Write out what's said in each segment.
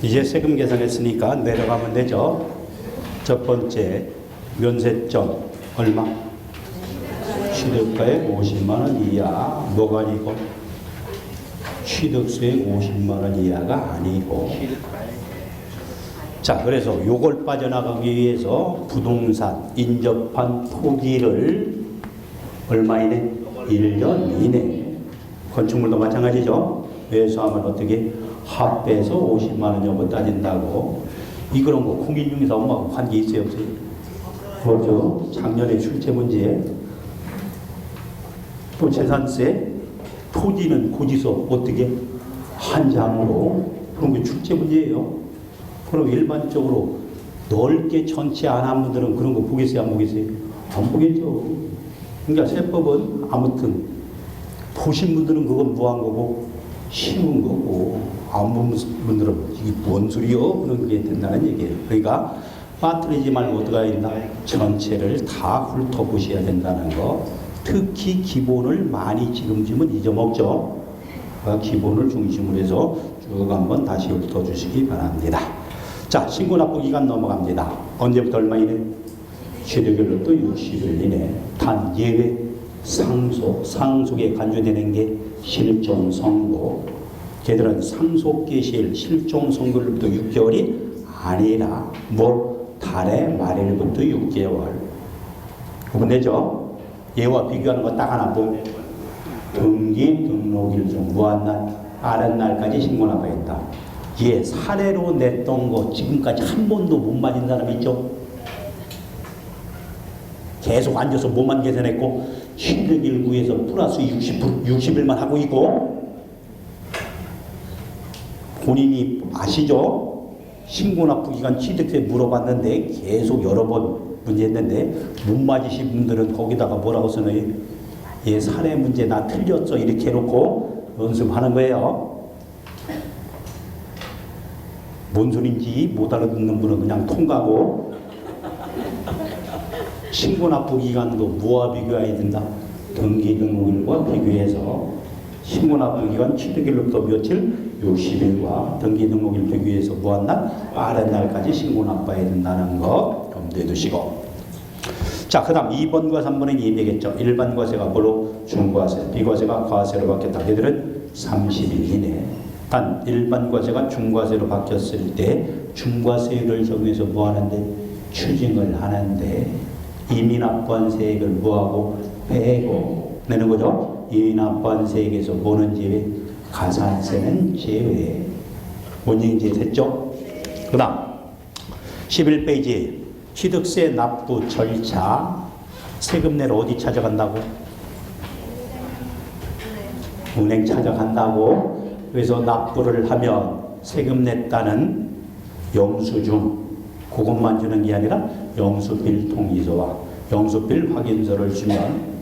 이제 세금 계산했으니까 내려가면 되죠. 첫 번째 면세점 얼마? 취득가액 50만 원 이하. 뭐가 아니고? 취득세액 50만 원 이하가 아니고. 자, 그래서 요걸 빠져나가기 위해서 부동산 인접한 토지를 얼마 이내? 1년 이내. 건축물도 마찬가지죠. 매수하면 어떻게? 합해서 50만 원 정도 따진다고. 이그런 거 공인중개사 엄마가 한 게 있어요, 없어요? 그렇죠. 작년에 출제 문제. 또 재산세, 토지는 고지서 어떻게? 한 장으로. 그런 게 출제 문제예요. 그럼 일반적으로 넓게 전체 안 한 분들은 그런 거 보겠어요, 안 보겠어요? 안 보겠죠. 그러니까 세법은 아무튼 보신 분들은 그건 무한 거고 쉬운 거고 안 본 분들은 이게 뭔 소리요? 그런 게 된다는 얘기예요. 그러니까 빠뜨리지 말고 어떻게 해야 된다? 전체를 다 훑어보셔야 된다는 거. 특히 기본을 많이 지금쯤은 잊어먹죠. 기본을 중심으로 해서 쭉 한번 다시 훑어주시기 바랍니다. 자, 신고납부기간 넘어갑니다. 언제부터 얼마 이내? 취득일로부터 60일 이내. 단 예외 상속, 상속에 간주되는 게 실종선고. 걔들은 상속 개시일 실종선고일부터 6개월이 아니라 뭐 달의 말일부터 6개월. 구분되죠? 얘와 비교하는 거 딱 하나 뭐 등기 등록일 중 무한날 빠른 날까지 신고납부했다. 얘 사례로 냈던 거 지금까지 한 번도 못 맞은 사람 있죠? 계속 앉아서 뭐만 계산했고 취득일구에서 플러스 60일만 하고 있고. 본인이 아시죠? 신고납부기간 취득세 물어봤는데 계속 여러 번 문제했는데 못 맞으신 분들은 거기다가 뭐라고 써놔요? 얘 사례 문제 나 틀렸어 이렇게 해놓고 연습하는 거예요. 뭔 소린지 못 알아듣는 분은 그냥 통과하고. 신고납부기간도 뭐와 비교해야 된다? 등기등록일과 비교해서 신고납부기간 취득일로부터 며칠? 60일과 등기등록일 비교해서 무한날 빠른 날까지 신고납부해야 된다는 거 염두에 두시고. 자, 그 다음 2번과 3번은 이해되겠죠. 일반 과세가 뭐로? 중과세, 비과세가 과세로 바뀌었다. 걔들은 30일 이내. 단 일반 과세가 중과세로 바뀌었을 때 중과세율을 정해서 뭐 하는데? 추징을 하는데 이미 납부한 세액을 뭐하고? 빼고 내는 거죠. 이미 납부한 세액에서 뭐는 제외? 가산세는 제외. 뭔 얘기인지 됐죠? 그 다음 11페이지 취득세 납부 절차. 세금 내러 어디 찾아간다고? 은행 찾아간다고. 그래서 납부를 하면 세금 냈다는 영수증 그것만 주는 게 아니라 영수빌 통지서와 영수빌 확인서를 주면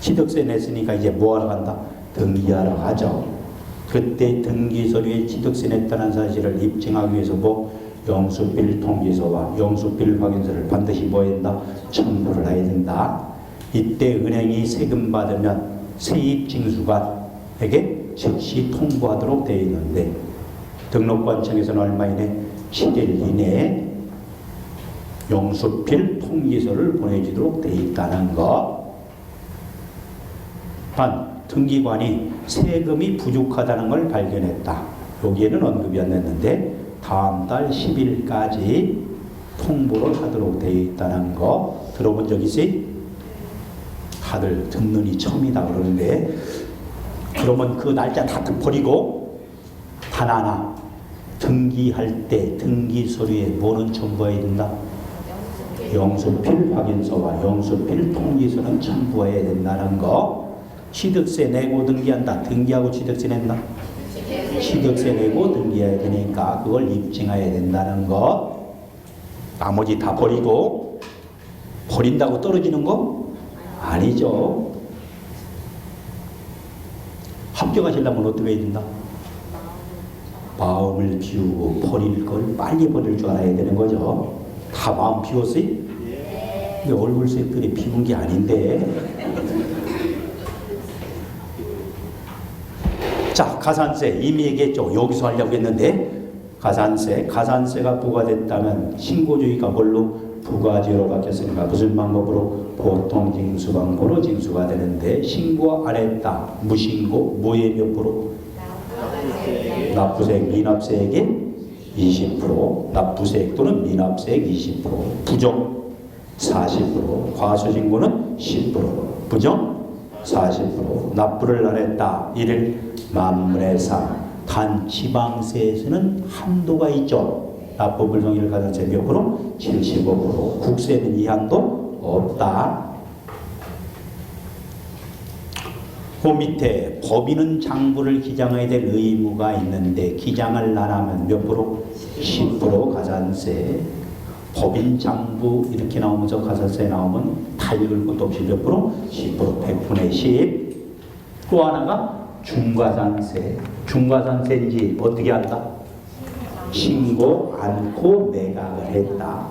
취득세 냈으니까 이제 뭐하러 간다? 등기하러 가죠. 그때 등기서류에 취득세 냈다는 사실을 입증하기 위해서 뭐 영수빌 통지서와 영수빌 확인서를 반드시 뭐 해야 된다? 첨부를 해야 된다. 이때 은행이 세금 받으면 세입징수관에게 즉시 통보하도록 되어 있는데 등록관청에서는 얼마 이내? 7일 이내에 영수필 통지서를 보내주도록 되어 있다는 것. 단 등기관이 세금이 부족하다는 걸 발견했다. 여기에는 언급이 안 됐는데 다음 달 10일까지 통보를 하도록 되어 있다는 거 들어본 적 있어요? 다들 듣는이 처음이다 그러는데 그러면 그 날짜 다 버리고 단 하나 등기할 때 등기 서류에 뭐는 첨부해야 된다? 영수필 확인서와 영수필 통지서는 첨부해야 된다는 거. 취득세 내고 등기한다. 등기하고 취득세 낸다. 취득세 내고 등기해야 되니까 그걸 입증해야 된다는 거. 나머지 다 버리고. 버린다고 떨어지는 거? 아니죠. 합격하시려면 어떻게 해야 된다? 마음을 비우고 버릴 걸 빨리 버릴 줄 알아야 되는 거죠. 다 마음 비웠어요? 근데 얼굴 색들이 비운 게 아닌데. 자, 가산세 이미 얘기했죠. 여기서 하려고 했는데 가산세가 부과됐다면 신고주의가 뭘로 부가지로 바뀌었으니까 무슨 방법으로? 보통 징수방법으로 징수가 되는데 신고 안 했다. 무신고 뭐의 몇 프로? 납부세액 미납세액의 20%, 납부세액 또는 미납세액 20%, 부정 40%, 과소신고는 10%, 부정 40%, 납부를 안 했다. 이를 만분의 3. 단 지방세에서는 한도가 있죠. 납부불성일 가산세 몇 프로? 75%. 국세는 이 한도 없다. 그 밑에 법인은 장부를 기장해야 될 의무가 있는데 기장을 안 하면 몇 프로? 10% 가산세. 법인 장부 이렇게 나오면서 가산세 나오면 다 읽을 것도 없이 몇 프로? 10%, 100분의 10. 또 하나가 중과산세. 중과산세인지 어떻게 한다? 신고 않고 매각을 했다.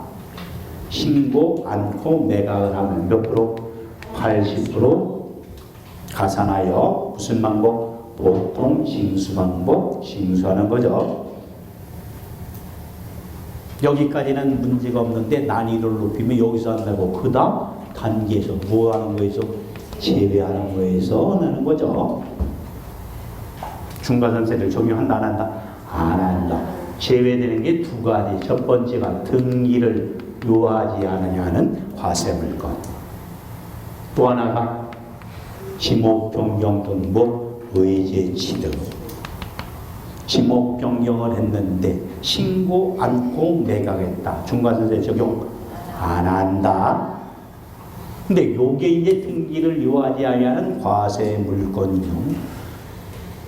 신고 않고 매각을 하면 몇 프로? 80% 가산하여 무슨 방법? 보통 징수 방법 징수하는 거죠. 여기까지는 문제가 없는데 난이도를 높이면 여기서 한다고 그 다음 단계에서 뭐 하는 거에서? 제외하는 거에서 나는 거죠. 중과산세를 적용한다 안 한다? 안 한다. 제외되는 게 두 가지. 첫 번째가 등기를 요하지 않으냐는 과세물건. 또 하나가 지목 변경 또는 의제 취득. 지목 변경을 했는데 신고 않고 매각했다. 중과산세 적용 안 한다. 근데 요게 이제 등기를 요하지 아니하는 과세 물건 중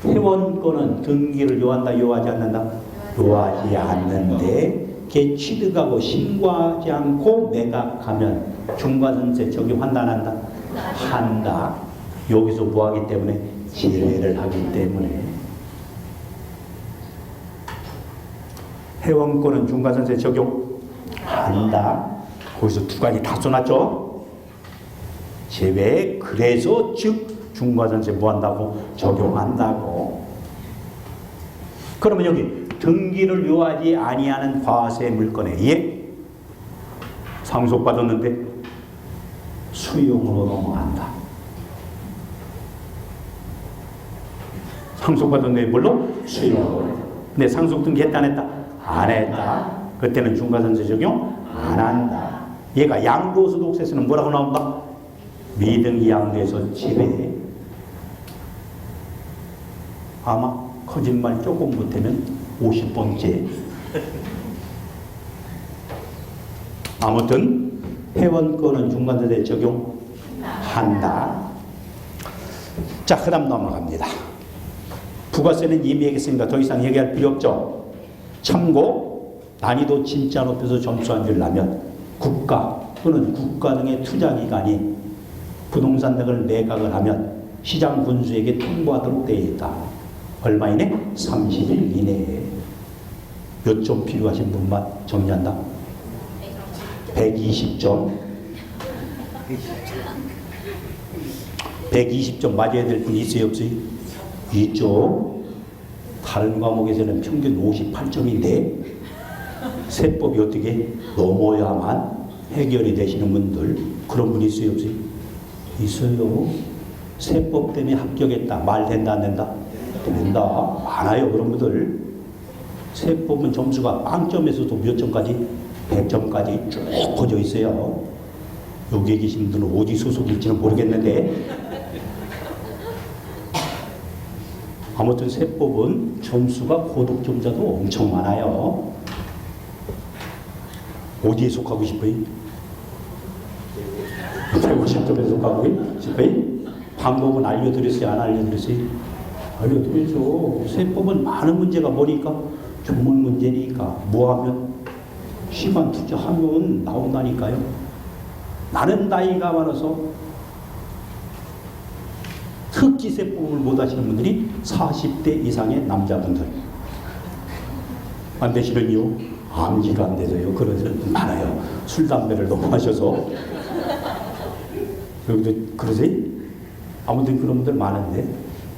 회원권은 등기를 요한다 요하지 않는다? 요하지 않는데 걔 취득하고 신고하지 않고 매각하면 중과산세 적용한다 안 한다? 한다. 여기서 뭐 하기 때문에? 제외를 하기 때문에. 회원권은 중과산세 적용한다. 거기서 두 가지 다 써놨죠? 제외. 그래서 즉 중과산세 뭐 한다고? 적용한다고. 그러면 여기 등기를 요하지 아니하는 과세 물건에 예? 상속받았는데 수용으로 넘어간다. 상속받았는데 뭘로? 수용으로. 근데 상속 등기했다 안 했다? 안 했다. 그때는 중과산세 적용 안 한다. 얘가 양도소득세에서는 뭐라고 나온다? 미등기 양도에서 제외. 아마 거짓말 조금 못하면 50번째. 아무튼 회원권은 중과산세 적용한다. 자, 그 다음 넘어갑니다. 부가세는 이미 얘기했으니까 더 이상 얘기할 필요 없죠. 참고 난이도 진짜 높여서 점수 안 주려면 국가 또는 국가 등의 투자기관이 부동산 등을 매각을 하면 시장 군수에게 통보하도록 되어 있다. 얼마 이내? 30일 이내에. 몇 점 필요하신 분만 정리한다? 120점. 120점 맞아야 될 분 있어요 없어요? 있죠. 다른 과목에서는 평균 58점인데 세법이 어떻게 넘어야만 해결이 되시는 분들 그런 분 있어요 없어요? 있어요. 세법 때문에 합격했다. 말 된다 안 된다? 된다. 많아요 그런 분들. 세법은 점수가 빵점에서도 몇 점까지? 100점까지 쭉 퍼져 있어요. 여기에 계신 분들은 어디 소속일지는 모르겠는데 아무튼 세법은 점수가 고득점자도 엄청 많아요. 어디에 속하고 싶어요? 150점에 속하고 싶어요? 방법은 알려드렸어요? 안 알려드렸어요? 알려드리죠. 세법은 많은 문제가 뭐니까? 조문 문제니까. 뭐 하면? 시간 투자하면 나온다니까요. 나는 나이가 많아서 흑기세법을 못 하시는 분들이 40대 이상의 남자분들. 안 되시는 이유? 암기가 안 돼서요. 그런 사람들 많아요. 술, 담배를 너무 마셔서. 여기도 그러세요? 아무튼 그런 분들 많은데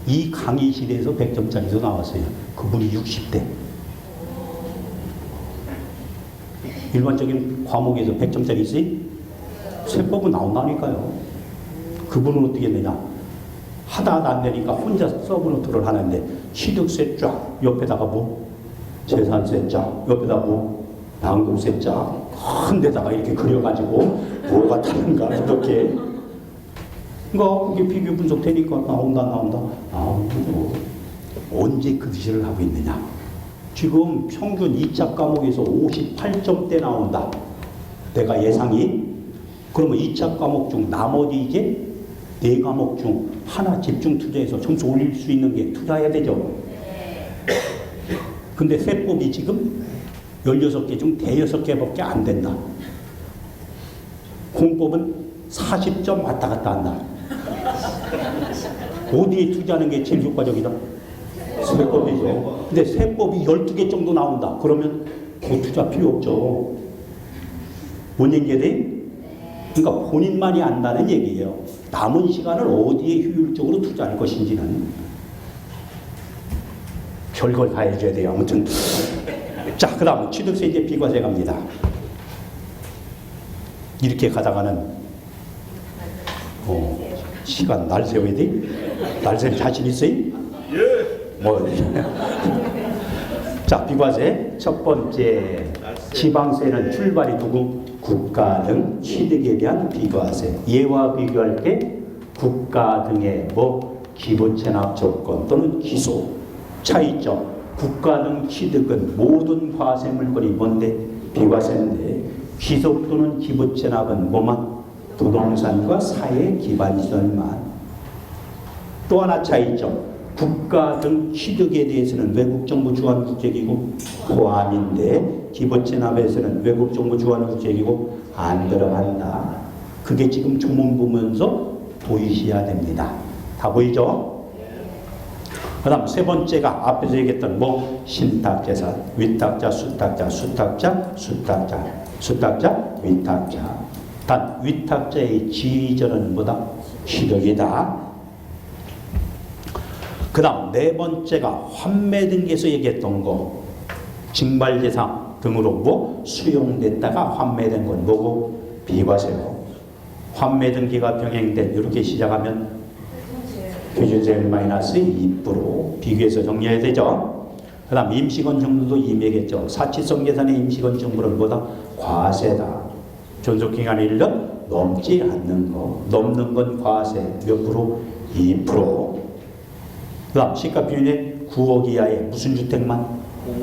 이 강의실에서 100점짜리도 나왔어요. 그분이 60대. 일반적인 과목에서 100점짜리 있어요? 세법은 나온다니까요. 그분은 어떻게 했느냐? 하다 안 되니까 혼자 서브노트를 하는데 취득세 쫙 옆에다가 뭐 재산세 쫙 옆에다 뭐 양도세 쫙 큰 데다가 이렇게 그려가지고 뭐가 다른가 이렇게 그러니까 그게 비교 분석되니까 나온다. 언제 그 짓을 하고 있느냐? 지금 평균 2차 과목에서 58점대 나온다. 내가 예상이. 그러면 2차 과목 중 나머지 이제 4과목 중 하나 집중 투자해서 점수 올릴 수 있는 게 투자해야 되죠. 근데 세법이 지금 16개 중 5개밖에 안 된다. 공법은 40점 왔다 갔다 한다. 어디에 투자하는 게 제일 효과적이다? 세법이죠. 근데 세법이 12개 정도 나온다. 그러면 그 투자 필요 없죠. 뭔 얘기야 돼? 그러니까 본인만이 안다는 얘기예요. 남은 시간을 어디에 효율적으로 투자할 것인지는 별걸 다 해줘야 돼요. 아무튼 자, 그 다음 취득세 이제 비과세 갑니다. 이렇게 가다가는 시간 날 세워야 돼? 날 세울 자신 있어요? 예. 뭐 자, 비과세 첫 번째 지방세는 출발이 누구? 국가 등 취득에 대한 비과세. 얘와 비교할 때 국가 등의 뭐 기본체납 조건 또는 기소 차이점. 국가 등 취득은 모든 과세 물건이 뭔데? 비과세인데 귀속 또는 기부채납은 뭐만? 부동산과 사회 기반시설만. 또 하나 차이점. 국가 등 취득에 대해서는 외국정부 주관국적이고 포함인데 기부채납에서는 외국정부 주관국적이고 안 들어간다. 그게 지금 조문 보면서 보이셔야 됩니다. 다 보이죠? 그 다음 세 번째가 앞에서 얘기했던 뭐 신탁재산, 위탁자, 수탁자, 수탁자, 위탁자. 단 위탁자의 지위전은 뭐다? 취득이다. 그 다음 네 번째가 환매 등기에서 얘기했던 거 징발재산 등으로 뭐 수용됐다가 환매된 건 뭐고? 비과세고. 환매 등기가 병행된 이렇게 시작하면 표준세율 마이너스 2% 비교해서 정리해야 되죠. 그 다음 임시건축물도 임의겠죠. 사치성 계산의 임시건축물은 뭐다? 과세다. 존속기간이 1년 넘지 않는 거. 넘는 건 과세 몇 프로? 2%. 그 다음 시가비율의 9억 이하의 무슨 주택만?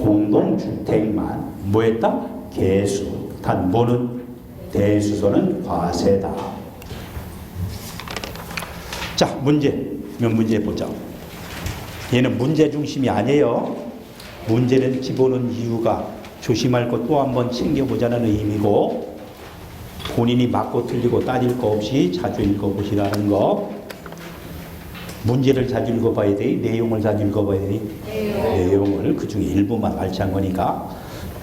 공동주택만. 뭐 했다? 개수. 단 뭐는? 대수소는 과세다. 자, 문제 보자. 얘는 문제 중심이 아니에요. 문제는 집어넣은 이유가 조심할 것 또 한번 챙겨보자는 의미고 본인이 맞고 틀리고 따질 거 없이 자주 읽어보시라는 거. 문제를 자주 읽어봐야 돼? 내용을 자주 읽어봐야 돼? 내용을 그 중에 일부만 발췌한 거니까.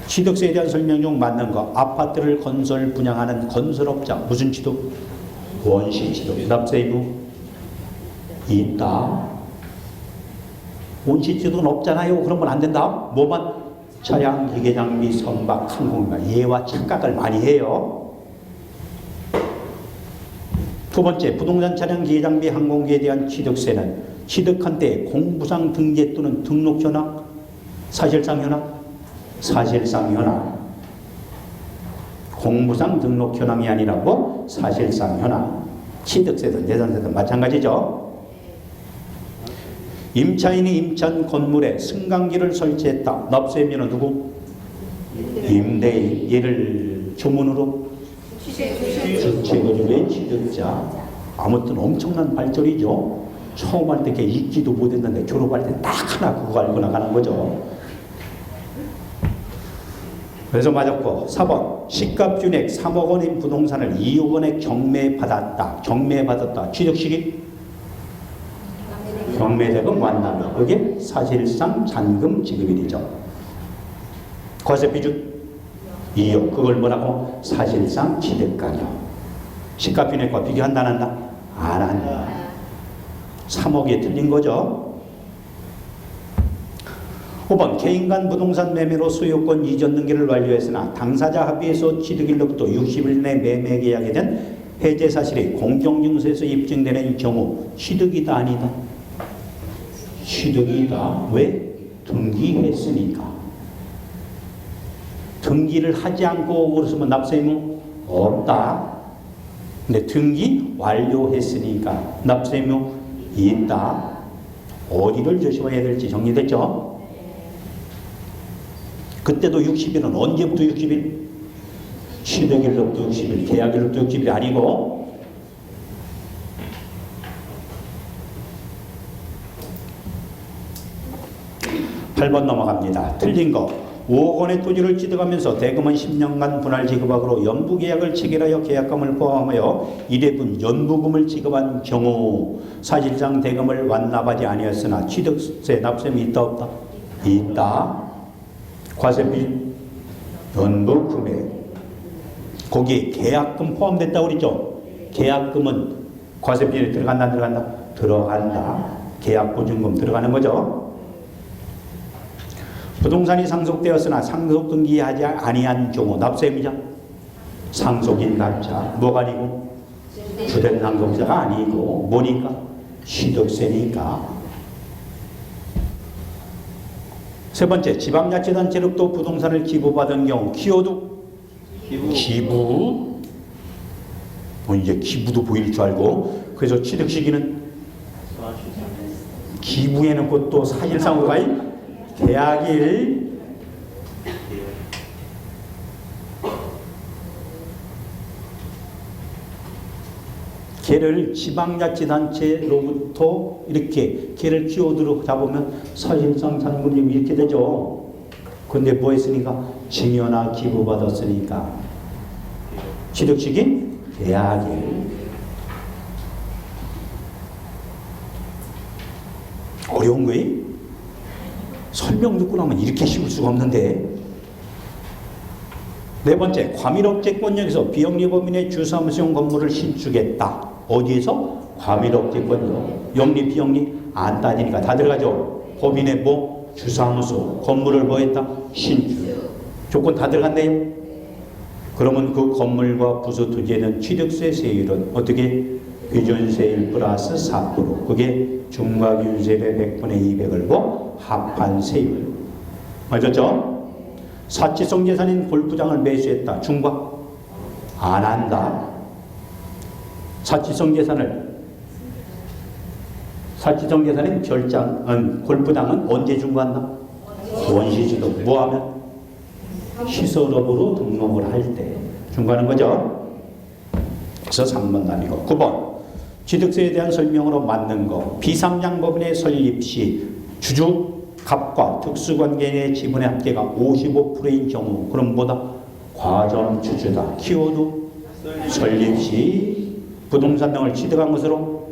취득세에 대한 설명 중 맞는 거. 아파트를 건설 분양하는 건설업자 무슨 취득? 원시 취득. 납세의무 있다. 원시 취득은 없잖아요. 그런 건 안 된다. 뭐만? 차량, 기계장비, 선박, 항공기관. 얘와 착각을 많이 해요. 두 번째, 부동산 차량, 기계장비, 항공기에 대한 취득세는 취득한 때 공부상 등재 또는 등록 현황, 사실상 현황, 사실상 현황. 공부상 등록 현황이 아니라 뭐 사실상 현황. 취득세든 재산세든 마찬가지죠. 임차인이 임차한 건물에 승강기를 설치했다. 납세의무는 누구? 임대인. 얘를 조문으로 주체거주의 취득자. 아무튼 엄청난 발전이죠. 처음 할 때 읽지도 못했는데 졸업할 때 딱 하나 그거 알고 나가는 거죠. 그래서 맞았고 4번 시가준액 3억 원인 부동산을 2억 원에 경매받았다. 경매받았다. 취득시기 경매대금 완납. 그게 사실상 잔금 지급일이죠. 과세비준 2억. 그걸 뭐라고? 사실상 취득가격. 시가준액과 비교한다 안 한다? 안 한다. 3억에 틀린 거죠. 5번 개인 간 부동산 매매로 소유권 이전 등기를 완료했으나 당사자 합의에서 취득일로부터 60일 내 매매 계약에 대한 해제 사실이 공정증서에서 입증되는 경우 취득이다 아니다? 취득이다. 왜? 등기했으니까. 등기를 하지 않고 그러면 납세 의무 없다. 근데 등기 완료했으니까 납세 의무 있다. 어디를 조심해야 될지 정리됐죠? 그때도 60일은 언제부터 60일? 취득일로부터 60일, 계약일로부터 60일이 아니고 (8번) 넘어갑니다. 틀린 거. 5억 원의 토지를 취득하면서 대금은 10년간 분할 지급하기로 연부계약을 체결하여 계약금을 포함하여 1회분 연부금을 지급한 경우 사실상 대금을 완납하지 아니었으나 취득세 납세금이 있다 없다? 있다. 과세비 연부금액 거기에 계약금 포함됐다고 그랬죠? 계약금은 과세비에 들어간다 안 들어간다? 들어간다. 계약보증금 들어가는 거죠. 부동산이 상속되었으나 상속 등기하지 아니한 경우 납세입니다. 상속인 납자 뭐가 아니고 주된 상속자가 아니고 뭐니까 취득세니까. 세 번째, 지방자치단체로부터 부동산을 기부받은 경우 키워드 기부 이제 기부도 보일 줄 알고 그래서 취득 시기는 기부에는 또 사실상으로 가인 계약일 걔를 지방자치단체로부터 이렇게 걔를 키워드로 잡으면 사실상 상분이 이렇게 되죠. 근데 뭐 했으니까 증여나 기부받았으니까 취득시기 계약일. 어려운 거예요? 설명 듣고 나면 이렇게 쉬울 수가 없는데. 네 번째, 과밀억제권역에서 비영리법인의 주사무소용 건물을 신축했다. 어디에서? 과밀억제권역. 영리 비영리 안 따지니까 다 들어가죠. 법인의 뭐? 주사무소 건물을 뭐 했다? 신축. 조건 다 들어간대요. 그러면 그 건물과 부수 토지에는 취득세 세율은 어떻게? 기준세율 플러스 4%. 그게 중과균세율의 100분의 200을 고 합한 세율. 맞았죠? 사치성 재산인 골프장을 매수했다. 중과? 안 한다. 사치성 재산인 골프장은 언제 중과한다? 원시지도 뭐하면? 시설업으로 등록을 할 때 중과하는 거죠. 그래서 3번 답이고 9번 취득세에 대한 설명으로 맞는 거. 비상장법인의 설립 시 주주 갑과 특수관계인의 지분의 합계가 55%인 경우 그럼 뭐다? 과점주주다. 키워드 설립 시 부동산 등을 취득한 것으로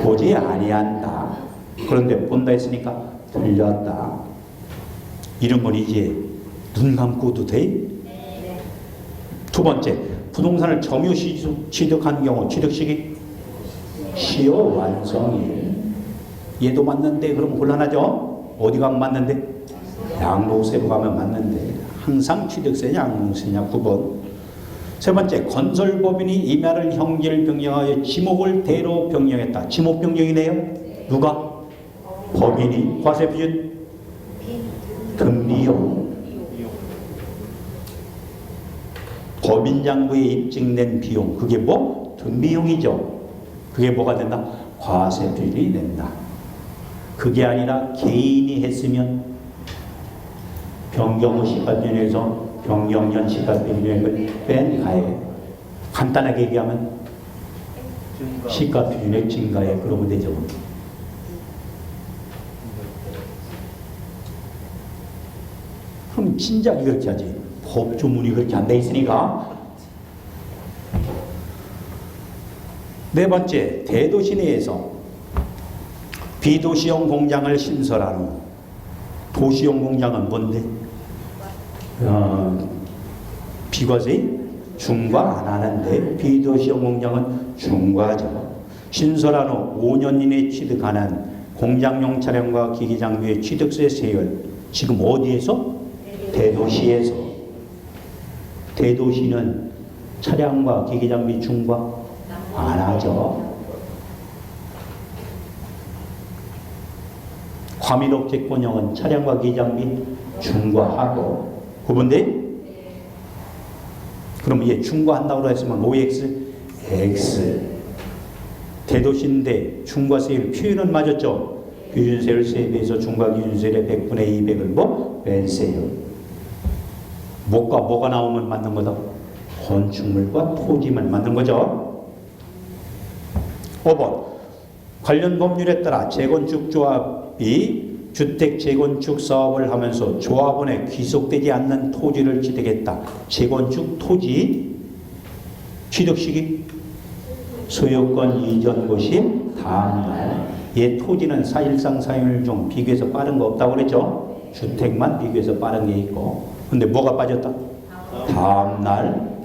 보지 아니한다. 그런데 본다 했으니까 틀렸다. 이런 건 이제 눈 감고도 돼? 두 번째, 부동산을 점유 취득한 경우 취득시기 시효 완성일. 얘도 맞는데 그럼 곤란하죠? 어디 가면 맞는데? 양도세로 가면 맞는데 항상 취득세냐 양도세냐 9번. 세 번째, 건설법인이 임야를 형질 변경하여 지목을 대로 변경했다. 지목 변경이네요. 누가? 법인이. 과세 비율 등비용. 법인장부에 입증된 비용 그게 뭐? 등비용이죠. 그게 뭐가 된다? 과세 비율이 된다. 그게 아니라 개인이 했으면 변경 후 시가비율에서 변경전 시가비율액을 뺀 가액. 간단하게 얘기하면 시가비율액 증가액 그러면 되죠. 그럼 진작에 그렇게 하지. 법조문이 그렇게 안 돼 있으니까. 네 번째, 대도시 내에서 비도시용 공장을 신설한 후 도시용 공장은 뭔데? 비과세 중과 안 하는데 비도시용 공장은 중과죠. 신설한 후 5년 이내 취득하는 공장용 차량과 기기장비의 취득세 세율 지금 어디에서? 대도시에서. 대도시는 차량과 기계장비 중과 안 하죠. 과밀업체권형은 차량과 기계장비 중과하고 구분돼? 그럼 얘 중과한다고 했으면 OX, X. 대도시인데 중과세율 표현은 맞았죠? 기준세율 3배에서 중과기준세율의 100분의 200을 뭐? 뺀세율. 뭐가 뭐가 나오면 맞는 거다? 건축물과 토지만 맞는 거죠. 5번 관련 법률에 따라 재건축조합이 주택 재건축 사업을 하면서 조합원에 귀속되지 않는 토지를 취득했다. 재건축 토지 취득 시기 소유권 이전 고시 다음날. 얘 토지는 사실상 사용률 중 비교해서 빠른 거 없다고 그랬죠. 주택만 비교해서 빠른 게 있고. 근데 뭐가 빠졌다? 다음날.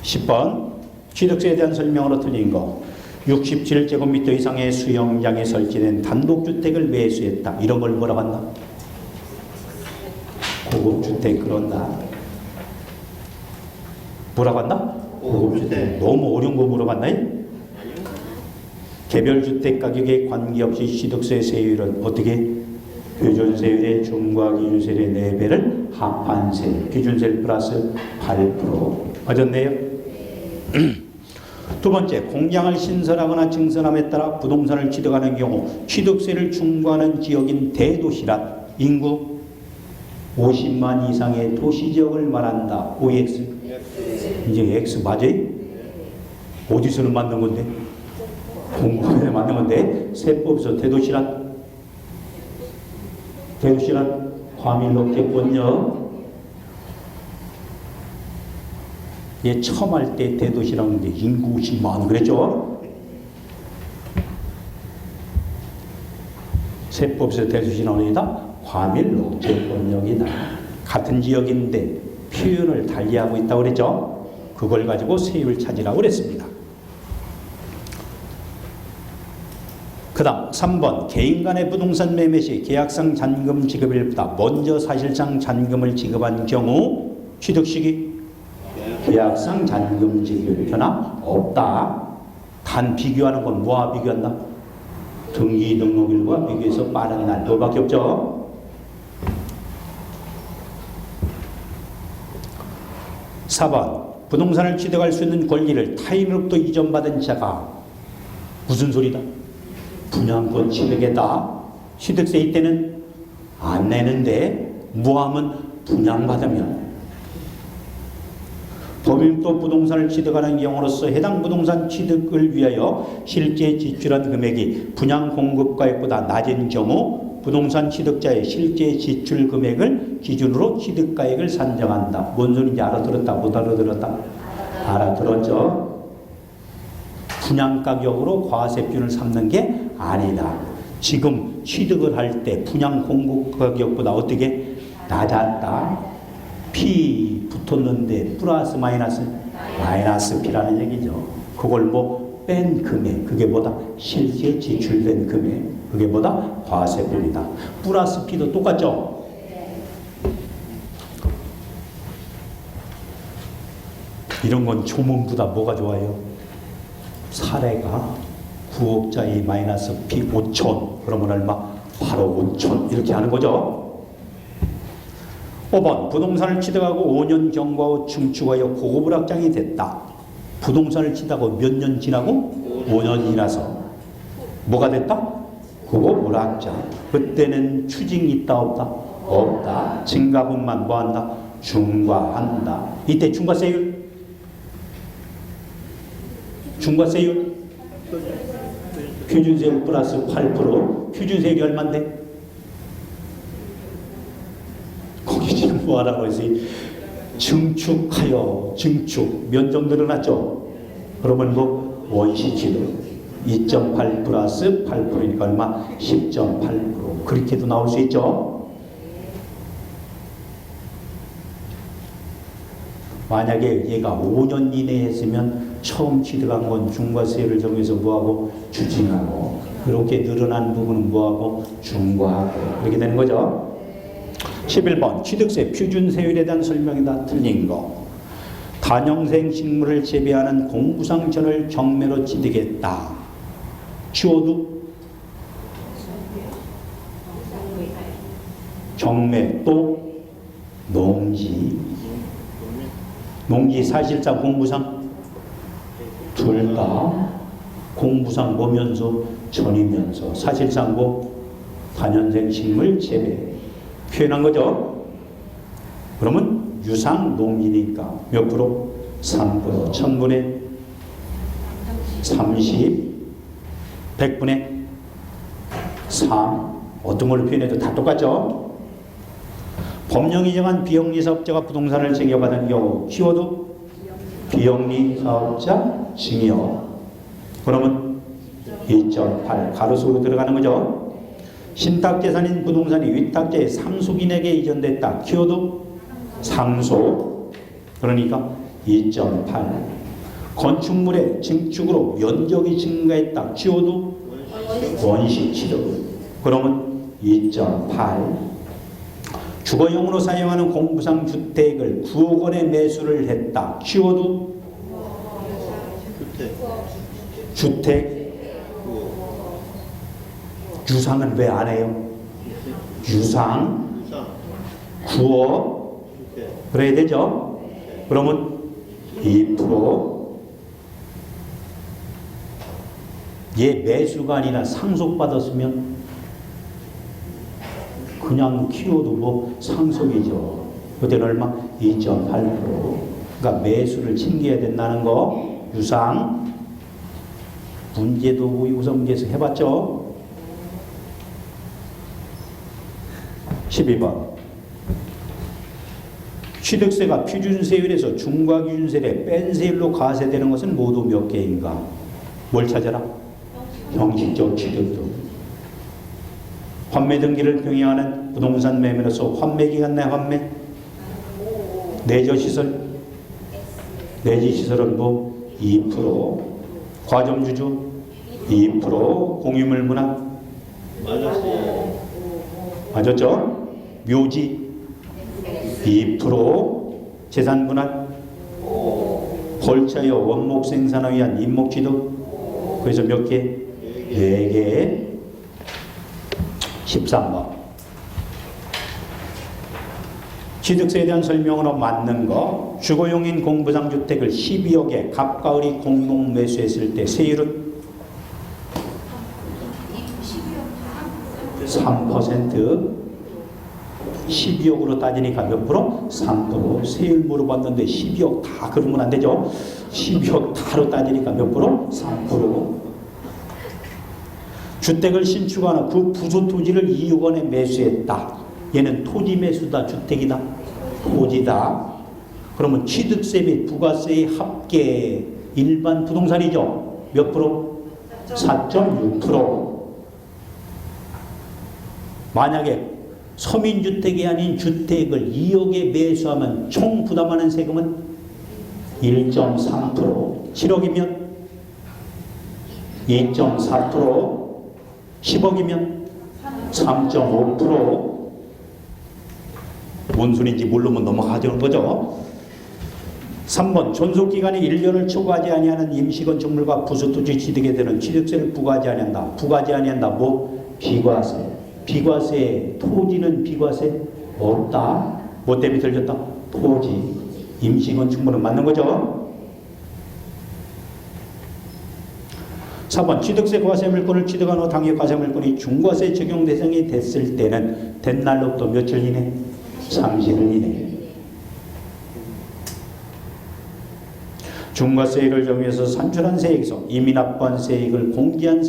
10번 취득세에 대한 설명으로 틀린 거. 67제곱미터 이상의 수영장에 설치된 단독주택을 매수했다. 이런 걸 뭐라고 한다? 고급주택 그런다. 뭐라고 한다? 고급주택. 너무 어려운 거 물어봤나? 개별주택 가격에 관계없이 취득세 세율은 어떻게? 기준세율의 중과 기준세율의 4배를 합한 세율. 기준세율 플러스 8%. 맞았네요? 두 번째, 공장을 신설하거나 증설함에 따라 부동산을 취득하는 경우 취득세를 중과하는 지역인 대도시란 인구 50만 이상의 도시지역을 말한다. OX. 이제 X 맞아요? 어디서는 만든 건데? 공부에 만든 건데 세법에서 대도시란 과밀업체권력. 얘 처음 할 때 대도시라고 하는데 인구 50만 그랬죠? 세법에서 대도시라고 하니다 과밀업체권력이다. 같은 지역인데 표현을 달리하고 있다고 그랬죠? 그걸 가지고 세율 찾으라고 그랬습니다. 그 다음 3번 개인 간의 부동산 매매 시 계약상 잔금 지급일보다 먼저 사실상 잔금을 지급한 경우 취득 시기 계약상 잔금 지급일 변화 없다. 단 비교하는 건 뭐와 비교한다? 등기 등록일과 비교해서 빠른 날. 그거밖에 없죠. 4번 부동산을 취득할 수 있는 권리를 타인으로부터 이전받은 자가 무슨 소리다? 분양권 취득에다. 취득세 이때는 안 내는데 뭐하면 분양받으면. 도민도 부동산을 취득하는 경우로서 해당 부동산 취득을 위하여 실제 지출한 금액이 분양 공급가액보다 낮은 경우 부동산 취득자의 실제 지출 금액을 기준으로 취득가액을 산정한다. 뭔 소리인지 알아들었다? 못 알아들었다? 알아들었죠? 분양가격으로 과세표를 삼는 게 아니다. 지금 취득을 할 때 분양 공급가격보다 어떻게 낮았다. P 붙었는데 플러스 마이너스 P라는 얘기죠. 그걸 뭐 뺀 금액, 그게 뭐다? 실제 지출된 금액, 그게 뭐다? 과세표이다. 플러스 P도 똑같죠? 이런 건 조문보다 뭐가 좋아요? 사례가 9억짜리 마이너스 P 5천 그러면 얼마? 8억 5천 이렇게 하는 거죠. 5번 부동산을 취득하고 5년 경과 후 증축하여 고급을 확장이 됐다. 부동산을 취득하고 몇 년 지나고? 5년 지나서 뭐가 됐다? 고급을 확장. 그때는 추징이 있다 없다? 없다. 증가분만 뭐한다? 중과한다. 이때 중과세율? 표준세율 플러스 8%. 표준세율이 얼만데? 거기 지금 뭐하라고 해서 증축하여 증축 몇 정도 늘어났죠? 그러면 뭐 원시치도 2.8 플러스 8%니까 얼마? 10.8%. 그렇게도 나올 수 있죠? 만약에 얘가 5년 이내에 했으면 처음 취득한 건 중과세율을 정해서 뭐하고 추징하고 그렇게 늘어난 부분은 뭐하고? 중과하고. 그렇게 되는 거죠. 11번 취득세 표준세율에 대한 설명이다. 틀린 거. 간형생 식물을 재배하는 공부상전을 경매로 취득했다. 키워드 경매 또 농지. 농지 사실상 공부상 둘 다 공부상 뭐면서 전이면서 사실상 뭐 간형생 식물 재배 표현한 거죠. 그러면 유상 농지니까 몇 프로? 3%. 1000분의 30, 100분의 3. 어떤 걸로 표현해도 다 똑같죠. 법령이 정한 비영리 사업자가 부동산을 증여받은 경우 키워드 비영리 사업자 증여. 그러면 2.8 가로수로 들어가는 거죠. 신탁재산인 부동산이 위탁자의 상속인에게 이전됐다. 키워드 상속. 그러니까 2.8. 건축물의 증축으로 면적이 증가했다. 키워드 원시 취득. 그러면 2.8. 주거용으로 사용하는 공부상 주택을 9억 원에 매수를 했다. 키워드 주택. 유상은 왜 안 해요? 유상 9억 그래야 되죠? 그러면 2%. 얘 매수가 아니라 상속받았으면 그냥 키워도 뭐 상속이죠. 그때는 얼마? 2.8%. 그러니까 매수를 챙겨야 된다는 거. 유상. 문제도 우선문제에서 해봤죠. 12번 취득세가 표준세율에서 중과기준세율에 뺀 세율로 과세되는 것은 모두 몇 개인가? 뭘 찾아라? 형식적 취득도. 환매 등기를 병행하는 부동산 매매로서 환매기간 내 환매 내저시설 내지시설은 뭐 2%. 과점주주 2%. 공유물 문화 맞았죠? 묘지 2%. 재산분할 벌차여 원목 생산을 위한 임목취득. 그래서 몇 개? 4개. 13번 취득세에 대한 설명으로 맞는 거. 주거용인 공부상 주택을 12억에 갑과 을이 공동 매수했을 때 세율은 3%. 12억으로 따지니까 몇 프로? 3%. 세율 물어봤는데 12억 다 그러면 안 되죠. 12억 다로 따지니까 몇 프로? 3%. 주택을 신축하는 그 부수 토지를 2억 원에 매수했다. 얘는 토지 매수다, 주택이다? 토지다. 그러면 취득세 및 부가세의 합계 일반 부동산이죠. 몇 프로? 4.6%. 만약에 서민주택이 아닌 주택을 2억에 매수하면 총 부담하는 세금은 1.3%. 7억이면 2.4%. 10억이면 3.5%. 뭔 소리인지 모르면 넘어가자는 거죠. 3번 존속기간이 1년을 초과하지 아니하는 임시건축물과 부수토지 취득에 되는 취득세를 부과하지 아니한다. 부과하지 아니한다. 뭐? 비과세. 비과세. 토지는 비과세 없다. 뭐 때문에 들렸다? 토지. 임시건축물은 맞는 거죠. 4번 취득세 과세물건을 취득한 후 당해 과세물건이 중과세 적용 대상이 됐을 때는 된 날로부터 며칠 이내? 30일 이내. 중과세율을 정해서 산출한 세액에서 이미 납부한 세액을 공제한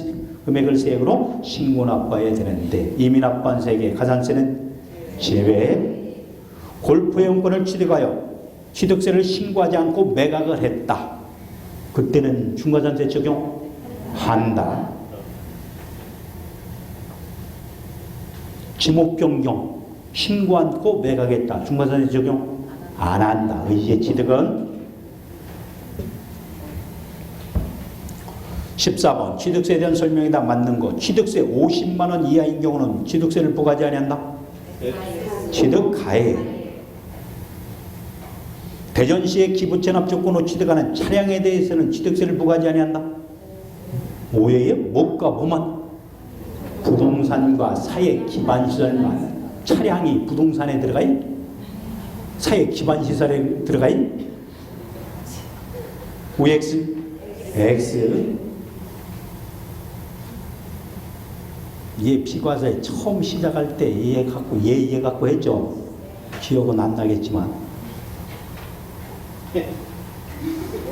금액을 세액으로 신고 납부해야 되는데 이미 납부한 세액의 가산세는 제외. 골프회원권을 취득하여 취득세를 신고하지 않고 매각을 했다. 그때는 중과산세 적용한다. 지목 변경 신고 않고 매각했다. 중과산세 적용 안 한다. 의지의 취득은 14번 취득세에 대한 설명이다. 맞는 거. 취득세 50만 원 이하인 경우는 취득세를 부과하지 아니한다. 취득가액. 대전시의 기부채납 조건으로 취득하는 차량에 대해서는 취득세를 부과하지 아니한다. 뭐예요? 뭐가 뭐만? 부동산과 사회 기반시설만. 차량이 부동산에 들어가요? 사회 기반시설에 들어가요? OX, X. 얘 비과세 처음 시작할 때 얘 갖고 했죠. 기억은 안 나겠지만.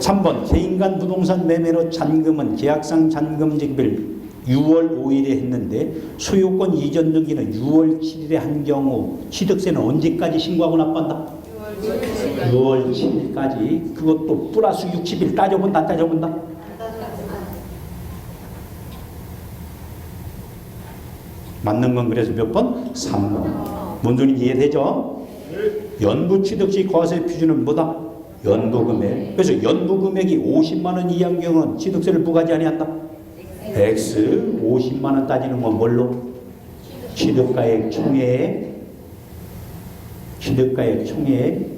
3번 개인간 부동산 매매로 잔금은 계약상 잔금 지급일 6월 5일에 했는데 소유권 이전 등기는 6월 7일에 한 경우 취득세는 언제까지 신고하고 납부한다? 6월 7일까지. 그것도 플러스 60일 따져본다 안 따져본다? 맞는 건 그래서 몇 번? 3번. 뭔 소리인지 이해되죠? 연부 취득 시 과세 표준은 뭐다? 연부금액. 그래서 연부금액이 50만 원 이하인 경우는 취득세를 부과하지 아니한다. X 50만 원 따지는 건 뭘로? 취득가액 총액. 취득가액 총액.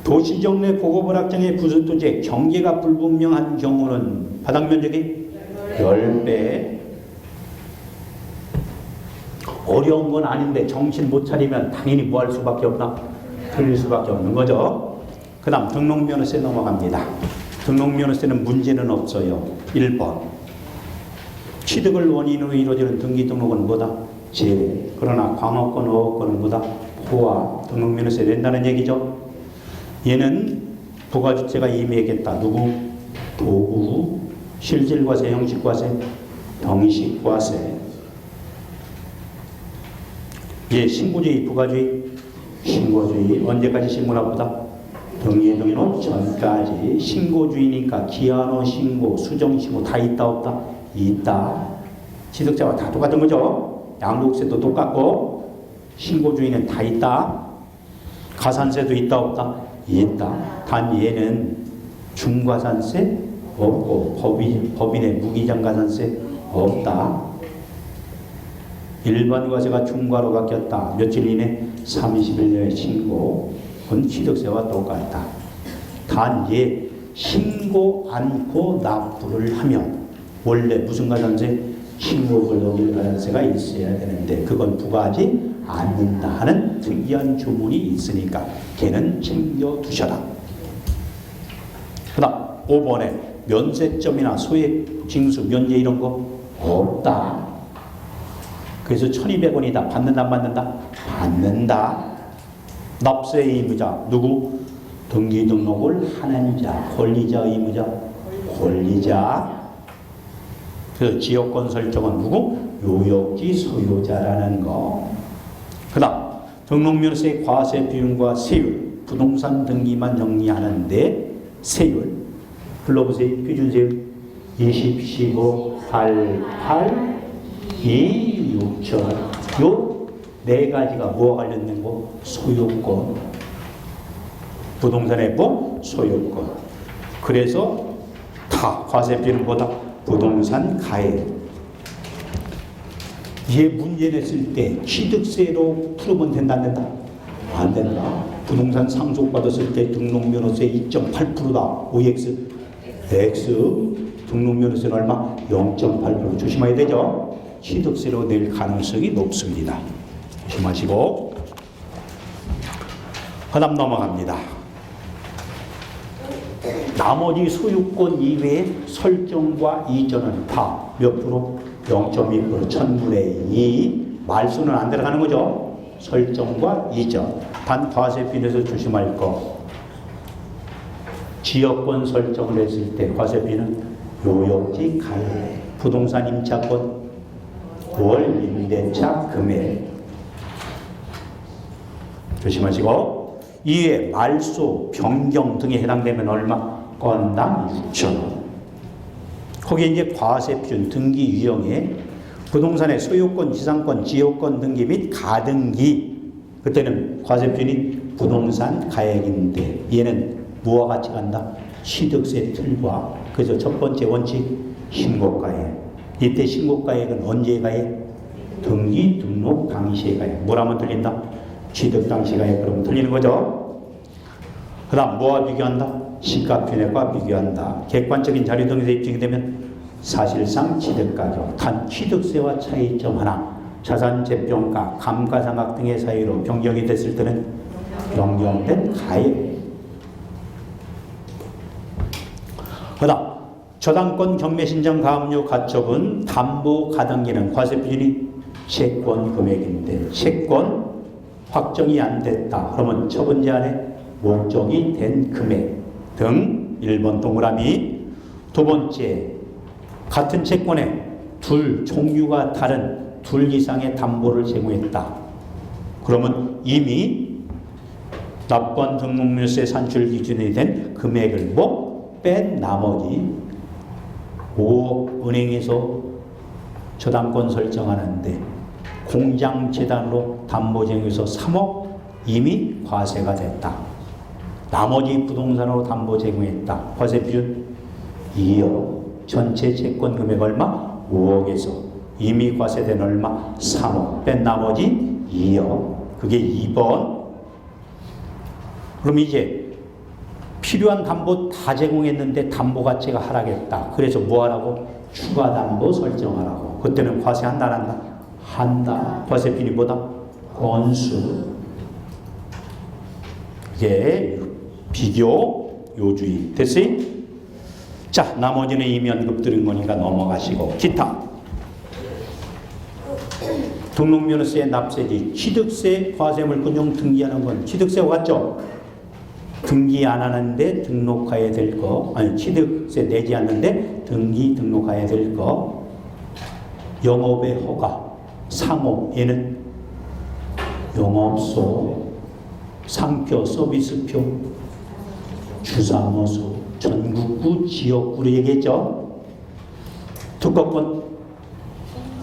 도시적 내 고급을 확장해 부수토지의 경계가 불분명한 경우는 바닥면적이 10배. 어려운 건 아닌데 정신 못 차리면 당연히 뭐 할 수밖에 없나? 틀릴 수밖에 없는 거죠. 그 다음 등록면허세 넘어갑니다. 등록면허세는 문제는 없어요. 1번 취득을 원인으로 이루어지는 등기등록은 뭐다? 제외. 그러나 광업권, 어업권은 뭐다? 포함. 등록면허세 낸다는 얘기죠. 얘는 부가주체가 임의하겠다. 누구? 도구, 실질과세, 형식과세, 정식과세. 얘 신고주의, 부가주의, 신고주의. 언제까지 신고나 보다? 등기등록 전까지. 신고주의니까 기한후 신고, 수정신고 다 있다 없다? 있다. 취득자와 다 똑같은 거죠. 양도세도 똑같고 신고주의는 다 있다. 가산세도 있다 없다? 있다. 단 얘는 중과산세 없고 법인의 무기장 가산세 없다. 일반 과세가 중과로 바뀌었다. 며칠 이내? 30일 내에 신고. 그건 취득세와 똑같다. 단 얘 신고 않고 납부를 하면 원래 무슨 가산세? 신고를 넘길 가산세가 있어야 되는데 그건 부과하지 않는다 하는 특이한 주문이 있으니까 걔는 챙겨두셔라. 그 다음 5번에 면세점이나 소액 징수 면제 이런 거 없다. 그래서 1200원이다. 받는다 안 받는다? 받는다. 납세 의무자 누구? 등기등록을 하는 자. 권리자 의무자? 권리자. 그래서 지역권 설정은 누구? 요역지 소유자라는 거. 그 다음 등록면허세 과세 비율과 세율. 부동산 등기만 정리하는데 세율 불러보세요. 표준세율 20, 15, 8, 8, 2, 6천. 요 네 가지가 뭐와 관련된 거? 소유권. 부동산의 뭐? 소유권. 그래서 다 과세 비율은 뭐다? 부동산 가액. 얘 문제 냈을 때 취득세로 풀으면 된다 안 된다? 안 된다. 부동산 상속받았을 때 등록면허세 2.8%다. OX, X. 등록면허세는 얼마? 0.8%. 조심해야 되죠. 취득세로 낼 가능성이 높습니다. 조심하시고. 그 다음 넘어갑니다. 나머지 소유권 이외의 설정과 이전은 다 몇 프로? 0.2%, 1000분의 2. 말수는 안 들어가는 거죠. 설정과 이전. 단 과세비에서 조심할 거. 지역권 설정을 했을 때 과세비는 요역지 가액, 부동산 임차권, 월 임대차 금액. 조심하시고. 이에 말소, 변경 등에 해당되면 얼마? 건당 6,000원. 거기에 이제 과세 표준 등기 유형에 부동산의 소유권, 지상권, 지역권 등기 및 가등기. 그때는 과세 표준이 부동산 가액인데 얘는 뭐와 같이 간다? 취득세 틀과 그래서 첫 번째 원칙 신고가액. 이때 신고가액은 언제 가액? 등기 등록 당시에 가액. 뭐라면 틀린다? 취득 당시 가액. 그러면 틀리는 거죠. 그 다음 뭐와 비교한다? 시가편액과 비교한다. 객관적인 자료 등에서 입증이 되면 사실상 취득가격, 단 취득세와 차이점 하나, 자산재평가, 감가상각 등의 사유로 변경이 됐을 때는 변경된 가액. 그 다음 저당권 경매신청 가압류 가처분 담보 가당기는 과세표준이 채권 금액인데 채권 확정이 안 됐다. 그러면 처분 제한의 목적이 된 금액 등 1번 동그라미. 두 번째, 같은 채권에 종류가 다른 둘 이상의 담보를 제공했다. 그러면 이미 납부한 등록물세 산출 기준이 된 금액을 뺀 나머지 5억 은행에서 저당권 설정하는데 공장재단으로 담보 제공해서 3억 이미 과세가 됐다. 나머지 부동산으로 담보 제공했다. 과세 비율 2억. 전체 채권 금액 얼마? 5억에서 이미 과세된 얼마? 3억. 뺀 나머지 2억. 그게 2번. 그럼 이제 필요한 담보 다 제공했는데 담보 가치가 하락했다. 그래서 뭐 하라고? 추가 담보 설정하라고. 그때는 과세 한다 안 한다? 한다. 과세 비율이 뭐다? 건수. 이게 비교 요주의. 됐어요? 자, 나머지는 이미 언급드린 거니까 넘어가시고. 기타. 등록면허세, 납세지, 취득세, 과세물권용 등기하는 건 취득세와 같죠? 등기 안 하는데 등록해야 될 거, 아니 취득세 내지 않는데 등록해야 될 거. 영업의 허가, 상호, 얘는 영업소, 상표, 서비스표, 주사무소, 전국구, 지역구로 얘기했죠. 특허권,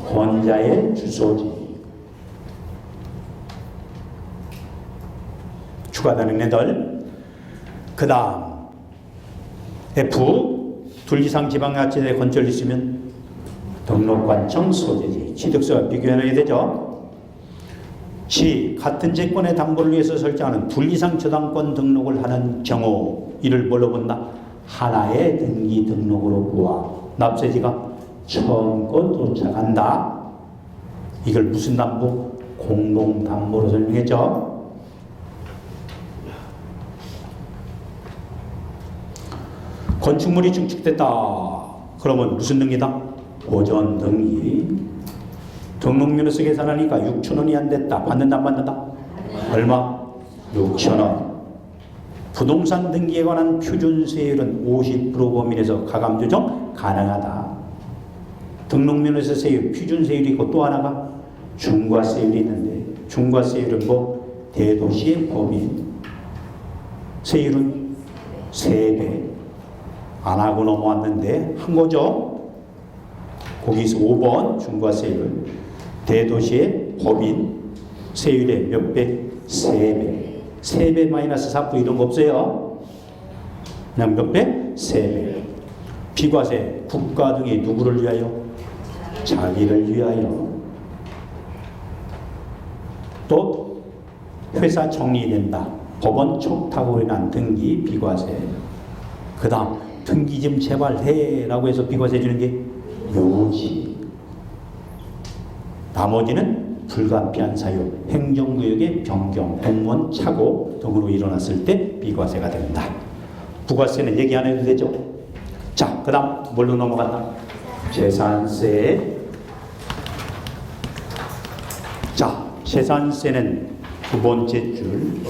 권자의 주소지. 추가되는 애들. 그 다음 F, 둘 이상 지방자치제 건설이 있으면 등록관청 소재지. 취득세와 비교해야 되죠. G, 같은 채권의 담보를 위해서 설정하는 둘 이상 저당권 등록을 하는 경우 이를 뭘로 본다? 하나의 등기 등록으로 보아 납세지가 처음껏 도착한다. 이걸 무슨 담보? 공동담보로 설명했죠. 건축물이 증축됐다. 그러면 무슨 등기다? 보전 등기. 등록면허세 계산하니까 6,000원이 안 됐다. 받는다 안 받는다? 얼마? 6,000원. 부동산 등기에 관한 표준세율은 50% 범위에서 가감 조정 가능하다. 등록면허세 세율 표준세율이 있고 또 하나가 중과세율이 있는데 중과세율은 뭐? 대도시의 법인. 세율은 3배. 안 하고 넘어왔는데 한 거죠. 거기서 5번 중과세율. 대도시의 법인 세율의 몇 배? 3배. 3배 마이너스 4% 이런 거 없어요. 그냥 몇 배? 3배. 비과세 국가 등이 누구를 위하여? 자기를 위하여. 또 회사 정리된다. 법원 촉탁으로 인한 등기 비과세. 그 다음 등기 좀 제발 해라고 해서 비과세 주는 게 요지. 나머지는 불가피한 사유, 행정구역의 변경, 공무원 착오 등으로 일어났을 때 비과세가 된다. 부과세는 얘기 안 해도 되죠. 자, 그 다음 뭘로 넘어간다? 재산세. 자, 재산세는 두 번째 줄.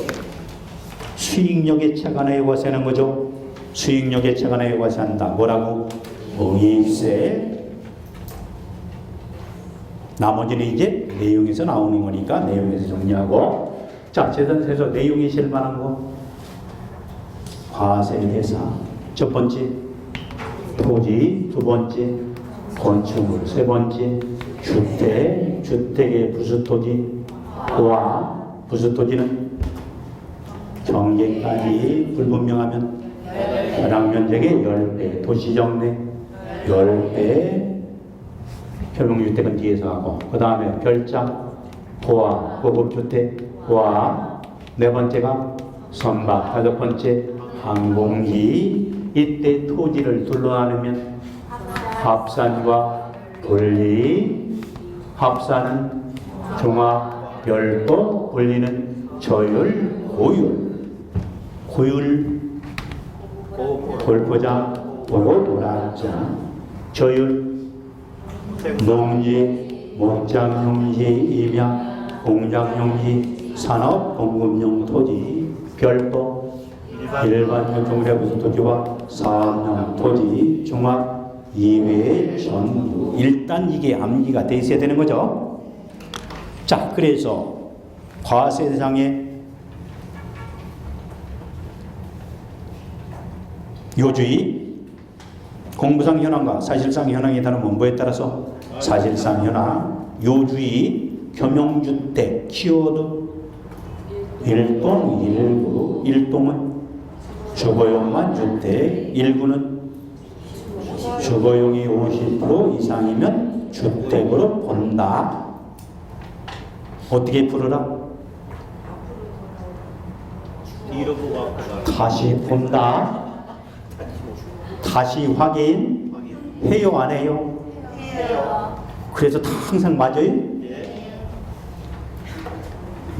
수익력에 차관하여 과세하는 거죠. 수익력에 차관하여 과세한다. 뭐라고? 응입세. 나머지는 이제 내용에서 나오는 거니까 내용에서 정리하고. 자, 재산세에서 내용이 제일 많은 거. 과세 대상. 첫 번째 토지, 두 번째 건축물, 세 번째 주택, 주택의 부수토지, 부수토지는 경계까지 불분명하면 현황 면적의 10배, 도시정내 10배, 결국주택은 뒤에서 하고, 그 다음에 별장, 고아, 고급주택, 고아, 네 번째가 선박, 다섯 번째 항공기. 이때 토지를 둘러 나누면 합산과 분리, 합산은 종합, 별도, 분리는 저율, 고율. 고율, 골프장, 보고 도락장. 저율, 농지, 목장용지, 임야, 공장용지, 산업, 공급용 토지. 별도, 일반용 종래부수 토지와 사업용 토지, 종합, 이외의 전부. 일단 이게 암기가 돼 있어야 되는 거죠. 자, 그래서 과세대상에 요주의, 공부상 현황과 사실상 현황에 다른 뭐에 따라서 사실상 현황, 요주의, 겸용주택, 키워드, 일동, 일구. 일동은 주거용만 주택, 일구는 주거용이 50% 이상이면 주택으로 본다. 어떻게 풀어라? 다시 본다. 다시 확인. 해요, 안 해요? 그래서 다 항상 맞아요?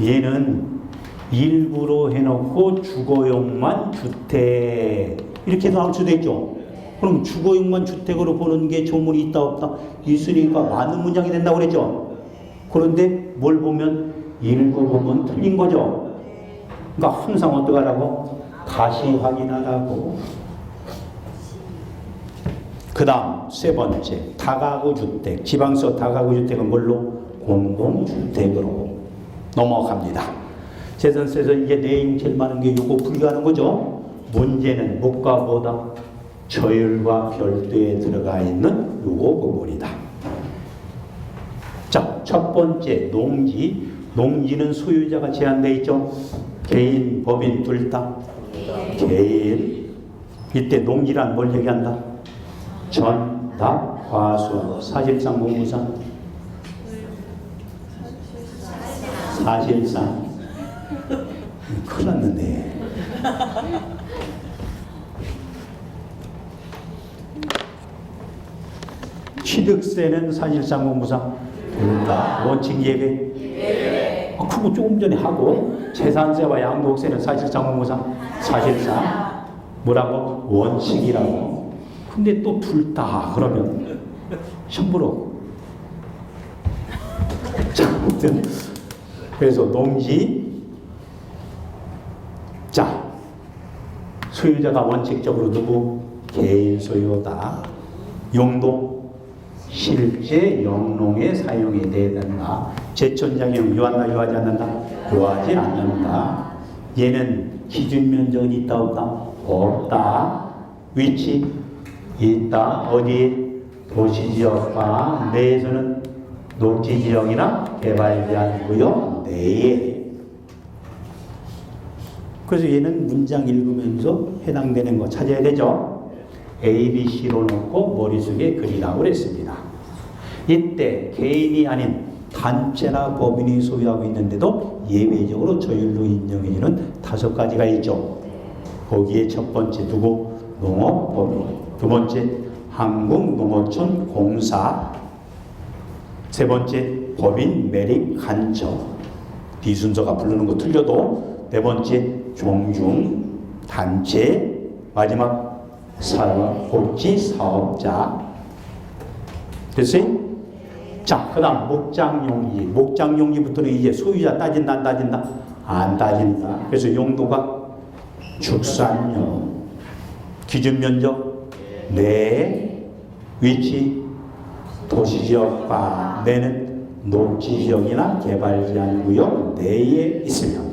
얘는 일부로 해놓고 주거용만 주택 이렇게 나올 수도 있죠. 그럼 주거용만 주택으로 보는 게 조문이 있다 없다? 있으니까 맞는 문장이 된다고 그랬죠. 그런데 뭘 보면 일부 보면 틀린 거죠. 그러니까 항상 어떡하라고? 다시 확인하라고. 그 다음 세 번째, 다가구 주택. 지방서 다가구 주택은 뭘로? 공동주택으로 넘어갑니다. 재산세에서 이게 내용 제일 많은 게 요거 분류하는 거죠. 문제는 뭐가 뭐다? 저율과 별도에 들어가 있는 요거 부분이다. 자, 첫 번째 농지. 농지는 소유자가 제한되어 있죠. 개인, 법인 둘 다. 개인. 이때 농지란 뭘 얘기한다? 전답, 과수, 사실상, 공무상. 사실상. 큰일 났는데. 취득세는 사실상, 공무상. 둘 다. 원칙 예배. 그거 조금 전에 하고. 재산세와 양도세는 사실상, 공무상. 사실상. 뭐라고? 원칙이라고. 근데 또 둘 다 그러면 함부로. 자, 아무튼 그래서 농지. 자, 소유자가 원칙적으로 누구? 개인 소유다. 용도 실제 영농에 사용이 돼야 된다. 제천장용 유한다 유하지 않는다? 유하지 않는다. 얘는 기준 면적은 있다 없다? 없다. 위치 있다. 어디? 도시지역과 내에서는 녹지지역이나 개발제한 구역 내에. 그래서 얘는 문장 읽으면서 해당되는 거 찾아야 되죠. A, B, C로 놓고 머릿속에 그리라고 그랬습니다. 이때 개인이 아닌 단체나 법인이 소유하고 있는데도 예외적으로 저율로 인정해주는 5가지가 있죠. 거기에 첫 번째 누구? 농업법인. 두 번째 한국농어촌 공사. 세 번째 법인 매립 간접. 비순서가 부르는 거 틀려도. 네 번째 종중 단체. 마지막 사회복지사업자. 됐어요? 자, 그 다음 목장용지. 목장용지부터는 이제 소유자 따진다 안 따진다? 안 따진다. 그래서 용도가 축산용. 기준 면적 내. 위치 도시지역과 내는 녹지지역이나 개발제한 구역 내에 있으면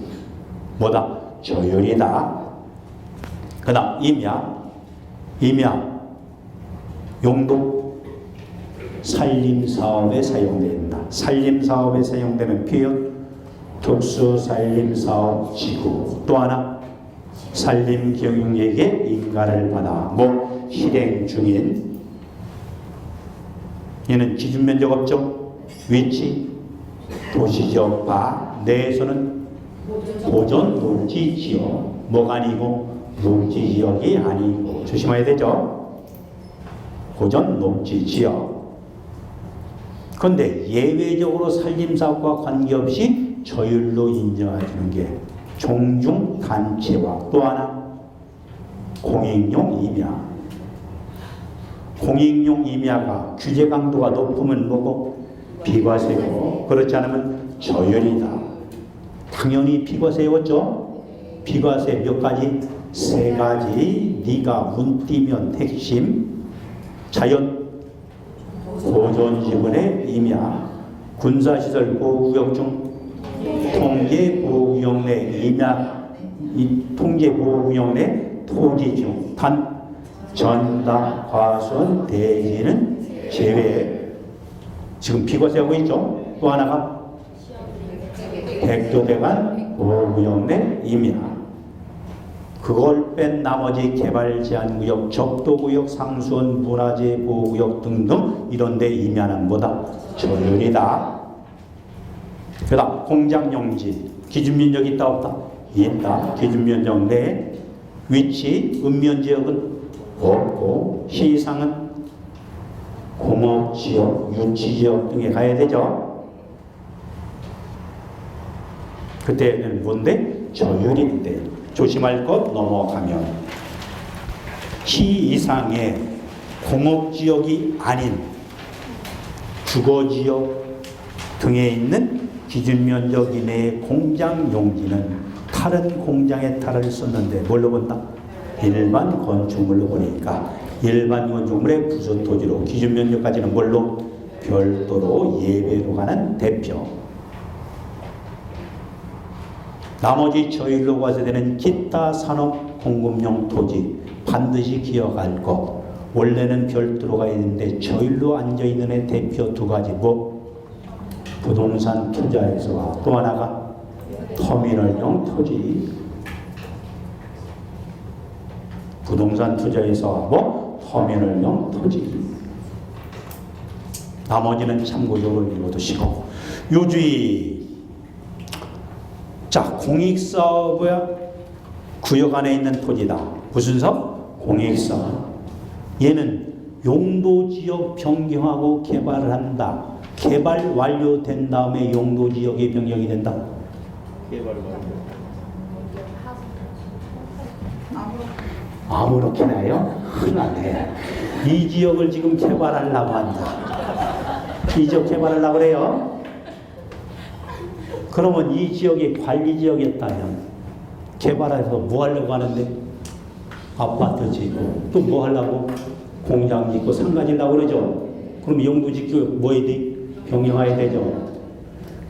뭐다? 저율이다. 그 다음 임야. 임야 용도 산림사업에 사용된다. 산림사업에 사용되는 표현 특수산림사업지구. 또 하나 산림 경영에게 인가를 받아 실행 중인 얘는 기준 면적 없죠. 위치 도시적 바 내에서는 보존 녹지 지역 뭐가 아니고 녹지 지역이 아니고 조심해야 되죠. 보존 녹지 지역. 그런데 예외적으로 산림사업과 관계없이 저율로 인정해주는 게 종중 단체와 또 하나 공익용 임야. 공익용 임야가 규제 강도가 높으면 뭐고 비과세고 그렇지 않으면 저율이다. 당연히 비과세였죠. 비과세 몇 가지? 세 가지. 네가 운 띄면 핵심 자연 보존지구의 임야, 군사시설 보호구역 중 통제보호구역 내 임야, 통제보호구역 내 토지 중 단 전당, 과수원, 대지는 제외. 지금 비과세하고 있죠. 또 하나가 백조대간 보호구역 내 임야. 그걸 뺀 나머지 개발 제한 구역, 적도 구역, 상수원, 문화재 보호구역 등등 이런 데 임야는 뭐다? 저율이다. 그다음 공장 용지 기준 면적이 있다 없다? 있다. 기준 면적 내 위치 읍면 지역은 없고 시상은 공업 지역, 유치 지역 등에 가야 되죠. 그때는 뭔데? 저율인데. 조심할 것 넘어가면 시 이상의 공업지역이 아닌 주거지역 등에 있는 기준면적 이내의 공장 용지는 다른 공장의 탈을 썼는데 뭘로 본다? 일반 건축물로 보니까 일반 건축물의 부수 토지로 기준면적까지는 뭘로? 별도로 예외로 가는 대표. 나머지 저율로 과세되는 기타 산업 공급용 토지 반드시 기억할 것. 원래는 별도로 가야 되는데 저율로 앉아있는 애 대표 두 가지 부동산 투자에서와 또 하나가 터미널용 토지. 부동산 투자에서와 터미널용 토지. 나머지는 참고적으로 읽어두시고 요주의 자, 공익사업의 구역 안에 있는 토지다. 무슨 사업? 공익사업. 얘는 용도지역 변경하고 개발을 한다. 개발 완료된 다음에 용도지역이 변경이 된다. 개발 완료. 아무렇게나요? 큰일 났네. 이 지역을 지금 개발하려고 한다. 이 지역 개발하려고 그래요. 그러면 이 지역이 관리지역이었다면 개발해서 뭐 하려고 하는데? 아파트 짓고 또 뭐 하려고? 공장 짓고 상가 짓려고 그러죠. 그럼 용도지역 뭐 해야 돼? 변경해야 되죠.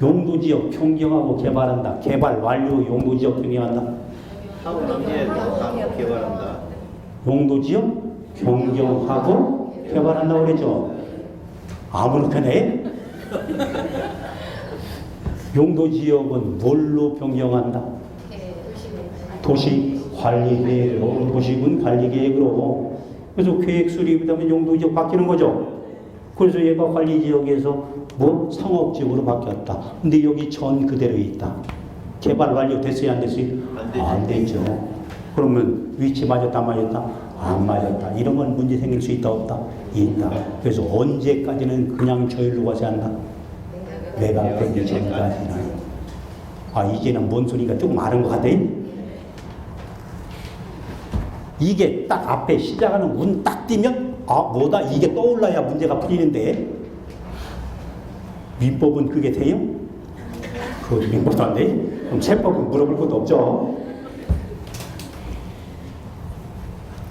용도지역 변경하고 개발한다. 개발 완료 용도지역 변경한다. 개발한다. 용도지역 변경하고 개발한다고 그러죠. 아무렇게나 해? 용도지역은 뭘로 변경한다? 도시관리계획으로, 도시군 관리계획으로. 그래서 계획 수립이라면 용도지역 바뀌는 거죠. 그래서 얘가 관리지역에서 상업지역으로 바뀌었다. 근데 여기 전 그대로 있다. 개발 완료됐어요? 안 됐어요? 안 됐죠. 그러면 위치 맞았다 안 맞았다? 안 맞았다. 이런 건 문제 생길 수 있다 없다? 있다. 그래서 언제까지는 그냥 저율로 과세한다? 매각되기 전까지는. 이제는 뭔 소리가 조금 많은 것 같아. 이게 딱 앞에 시작하는 운 딱 띄면 뭐다 이게 떠올라야 문제가 풀리는데 민법은 그게 돼요? 그 민법도 안 돼? 그럼 세법은 물어볼 것도 없죠.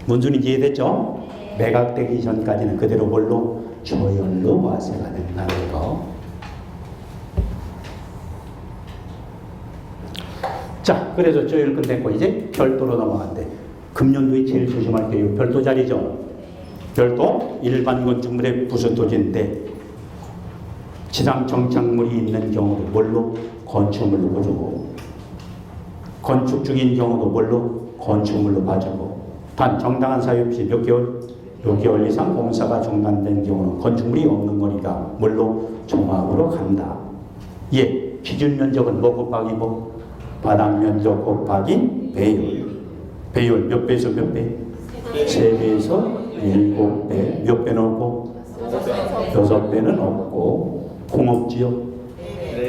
뭔 소리인지 이해됐죠? 매각되기 전까지는 그대로 뭘로? 저율로 과세가 된다는 거. 자, 그래서 저율 끝냈고 이제 별도로 넘어간대. 금년도에 제일 조심할 게 별도 자리죠. 별도 일반 건축물의 부수 토지인데 지상 정착물이 있는 경우도 뭘로? 건축물로 보고 건축 중인 경우도 뭘로? 건축물로 봐주고, 단 정당한 사유 없이 몇 개월? 6개월 이상 공사가 중단된 경우는 건축물이 없는 거니까 뭘로? 종합으로 간다. 예, 기준 면적은 뭐 곱하기 뭐? 바닥 면적 곱하기 배율. 배율 몇 배에서 몇 배? 3배에서 7배. 몇 배 넣고? 6배는 없고. 공업지역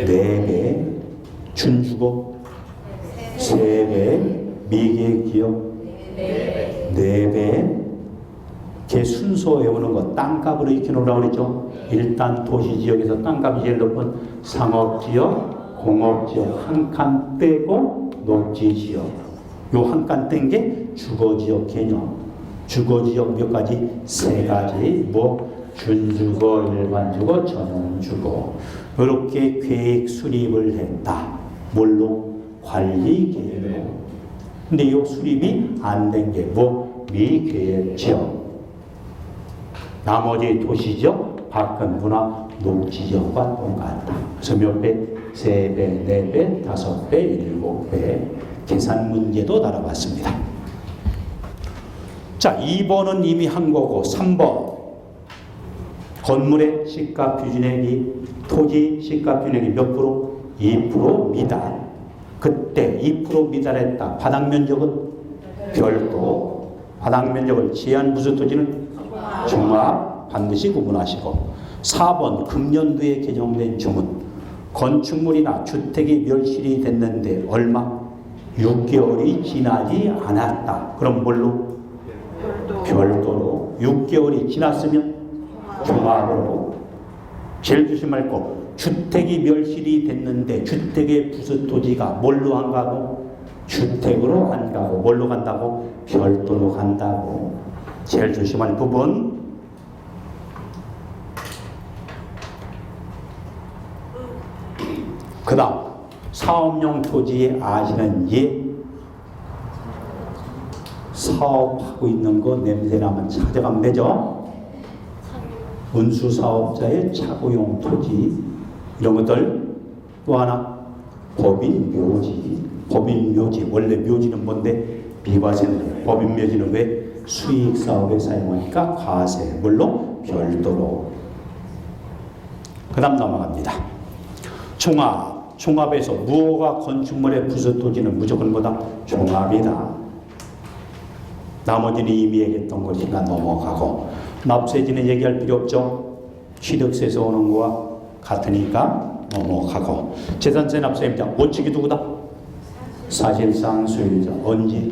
4배. 준주거 3배. 미계기역 4배. 걔 순서 외우는 거 땅값으로 익혀 놓으라고 그랬죠. 일단 도시지역에서 땅값이 제일 높은 상업지역, 공업지역 한 칸 떼고 녹지지역. 요 한 칸 뗀 게 주거지역 개념. 주거지역 몇 가지? 3가지. 뭐 준주거, 일반주거, 전용주거. 이렇게 계획 수립을 했다. 뭘로? 관리계획으로. 근데 이 수립이 안 된 게 뭐? 미계획지역. 나머지 도시지역, 밖은 문화, 녹지지역과 똑같다. 그래서 몇 배? 3배, 4배, 5배, 7배. 계산 문제도 달아봤습니다. 자, 2번은 이미 한 거고, 3번. 건물의 시가 표준액이, 토지 시가 표준액이 몇 프로? 2% 미달. 그때 2% 미달했다. 바닥 면적은 별도. 바닥 면적을 제한 부수 토지는 종합 반드시 구분하시고. 4번 금년도에 개정된 주문. 건축물이나 주택이 멸실이 됐는데 얼마? 6개월이 지나지 않았다. 그럼 뭘로? 별도로. 6개월이 지났으면 종합으로. 제일 조심할 거. 주택이 멸실이 됐는데 주택의 부수 토지가 뭘로 안 가고? 주택으로 안 가고. 뭘로 간다고? 별도로 간다고. 제일 조심할 부분. 그 다음 사업용 토지에 아시는 예. 사업하고 있는 거 냄새나면 찾아가면 되죠. 운수사업자의 차고용 토지 이런 것들. 또 하나 법인 묘지. 법인 묘지. 원래 묘지는 뭔데? 비과세인데 법인 묘지는 왜? 수익사업에 사용하니까 과세. 물론 별도로. 그 다음 넘어갑니다. 종합. 종합에서 무허가 건축물의 부수 토지는 무조건 뭐다? 종합이다. 나머지는 이미 얘기했던 것이니까 넘어가고. 납세지는 얘기할 필요 없죠. 취득세에서 오는 거와 같으니까 넘어가고. 재산세 납세입니다. 원칙이 누구다? 사실상 소유자. 언제?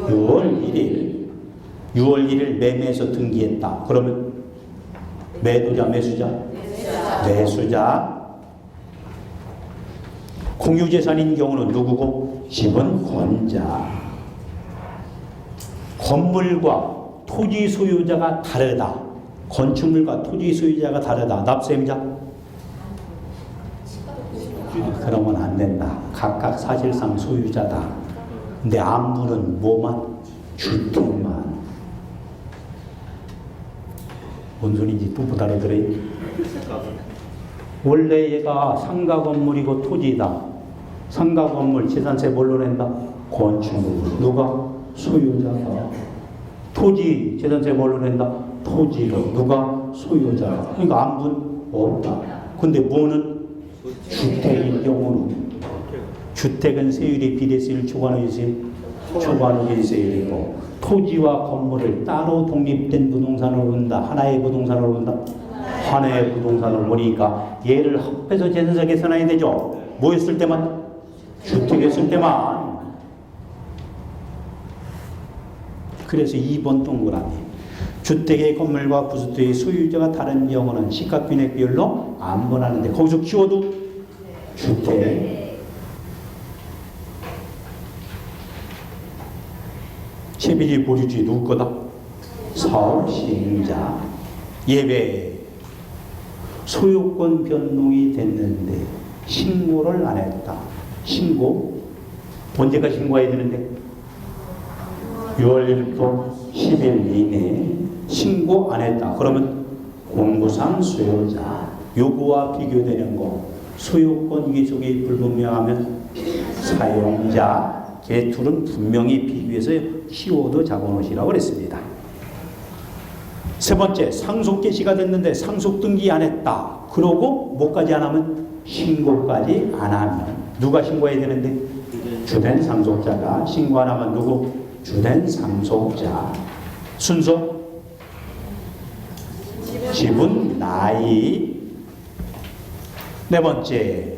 6월 1일. 6월 1일 매매에서 등기했다. 그러면 매도자, 매수자? 매수자. 공유재산인 경우는 누구고? 집은 권자. 건물과 토지 소유자가 다르다. 건축물과 토지 소유자가 다르다. 납세임자? 그러면 안 된다. 각각 사실상 소유자다. 근데 안무는 뭐만? 주택만. 뭔 소리인지 또 못 알아들어요. 원래 얘가 상가 건물이고 토지다. 상가 건물 재산세 뭘로 낸다? 건축물. 누가? 소유자가. 토지 재산세 뭘로 낸다? 토지로. 누가? 소유자가. 그러니까 안분 없다. 근데 뭐는? 주택인 경우는. 주택은 세율이 비례세율 초과누계세율? 초과누계세율이고, 토지와 건물을 따로 독립된 부동산으로 본다. 하나의 부동산으로 본다. 하나의 부동산을 보니까 얘를 합해서 재산세 계산해야 되죠. 뭐 했을 때만? 주택 했을 때만. 그래서 2번 동그라미. 주택의 건물과 부수토의 소유자가 다른 경우는 시가균액 비율로 안분하는데 거기서 키워도 주택. 채비지 보유지 누구 거다? 사업시행자. 예배. 소유권 변동이 됐는데 신고를 안 했다. 신고? 언제가 신고해야 되는데? 6월 1일부터 10일 이내에 신고 안 했다. 그러면 공무상 소유자. 요구와 비교되는 거. 소유권 귀속이 불분명하면 사용자. 개툴은 분명히 비교해서 키워드 잡아놓으시라고 그랬습니다. 세 번째, 상속개시가 됐는데 상속 등기 안 했다. 그러고 뭐까지 안 하면? 신고까지 안 하면. 누가 신고해야 되는데? 주된 상속자가. 신고 안 하면 누구? 주된 상속자. 순서? 지분, 나이. 네 번째,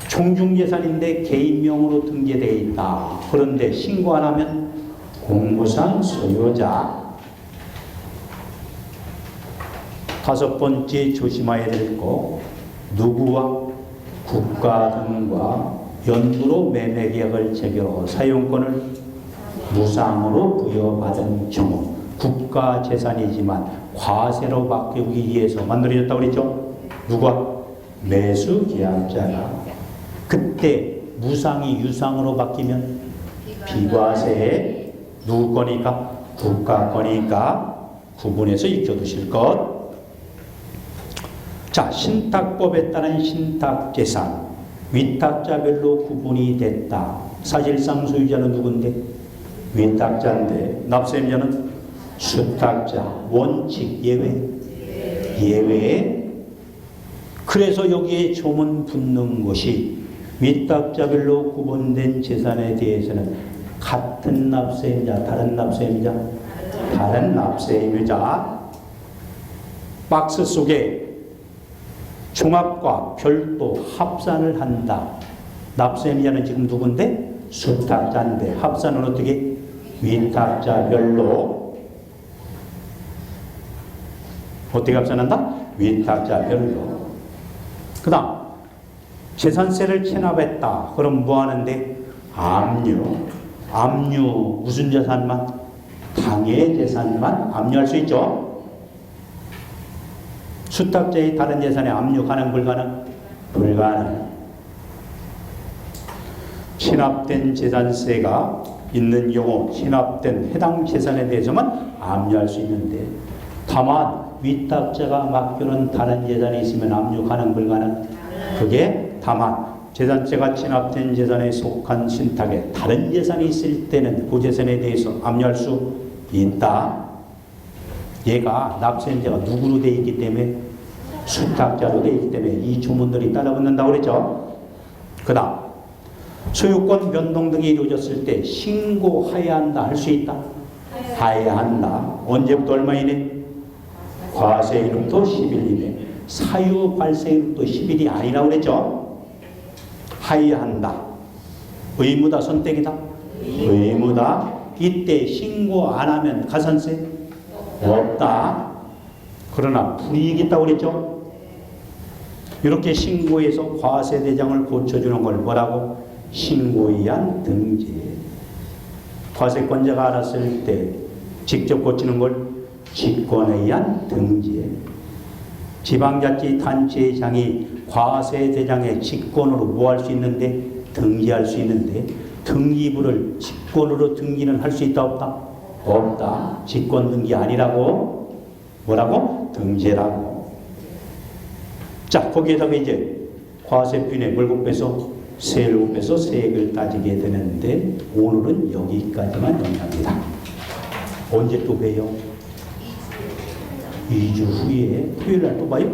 총중재산인데 개인명으로 등재되어 있다. 그런데 신고 안 하면 공무상 소유자. 다섯 번째 조심해야 될 거, 누구와 국가 등과 연부로 매매계약을 체결하고 사용권을 무상으로 부여받은 경우 국가 재산이지만 과세로 바꾸기 위해서 만들어졌다고 그랬죠? 누가? 매수계약자가. 그때 무상이 유상으로 바뀌면 비과세. 누구 거니까? 국가 거니까 구분해서 익혀두실 것. 자, 신탁법에 따른 신탁재산, 위탁자별로 구분이 됐다. 사실상 소유자는 누군데? 위탁자인데 납세자는 수탁자. 원칙 예외. 예외. 그래서 여기에 조문 붙는 것이 위탁자별로 구분된 재산에 대해서는 같은 납세임자, 다른 납세임자, 다른 납세임자. 박스 속에 종합과 별도 합산을 한다. 납세임자는 지금 누군데? 수탁자인데 합산은 어떻게? 위탁자별로. 어떻게 합산한다? 위탁자별로. 그 다음 재산세를 체납했다. 그럼 뭐 하는데? 압류. 압류 무슨 재산만? 당해 재산만 압류할 수 있죠. 수탁자의 다른 재산에 압류 가능 불가능? 불가능. 체납된 재산세가 있는 경우 체납된 해당 재산에 대해서만 압류할 수 있는데, 다만 위탁자가 맡겨놓은 다른 재산이 있으면 압류 가능 불가능? 그게 다만 재산세가 체납된 재산에 속한 신탁에 다른 재산이 있을 때는 그 재산에 대해서 압류할 수 있다. 얘가 납세자가 누구로 되어 있기 때문에? 수탁자로 되어 있기 때문에 이 조문들이 따라붙는다고 그랬죠. 그 다음 소유권 변동 등이 이루어졌을 때 신고해야 한다. 할 수 있다? 해야 한다. 언제부터 얼마이네? 과세일부터 10일 이내. 사유 발생일부터 10일이 아니라고 그랬죠. 해야 한다. 의무다 선택이다? 의무다. 이때 신고 안 하면 가산세? 없다. 그러나 불이익이 있다고 그랬죠. 이렇게 신고해서 과세대장을 고쳐주는 걸 뭐라고? 신고에 의한 등재. 과세권자가 알았을 때 직접 고치는 걸 직권에 의한 등재. 지방자치단체장이 과세대장의 직권으로 뭐 할 수 있는데? 등재할 수 있는데, 등기부를 직권으로 등기는 할 수 있다 없다? 없다. 직권 등기 아니라고? 뭐라고? 등재라고. 자, 거기에다가 이제 과세표현에 뭘 곱해서? 세를 곱해서 세액을 따지게 되는데, 오늘은 여기까지만 정리합니다. 언제 또 봬요? 2주 후에 토요일날 또 봐요?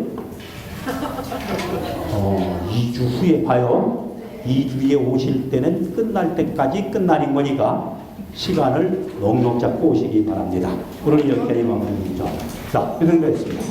2주 후에 봐요. 2주 뒤에 오실 때는 끝날 때까지 끝날인 거니까 시간을 넉넉 잡고 오시기 바랍니다. 오늘 여기까지 마무리합니다. 자, 이 정도 했습니다.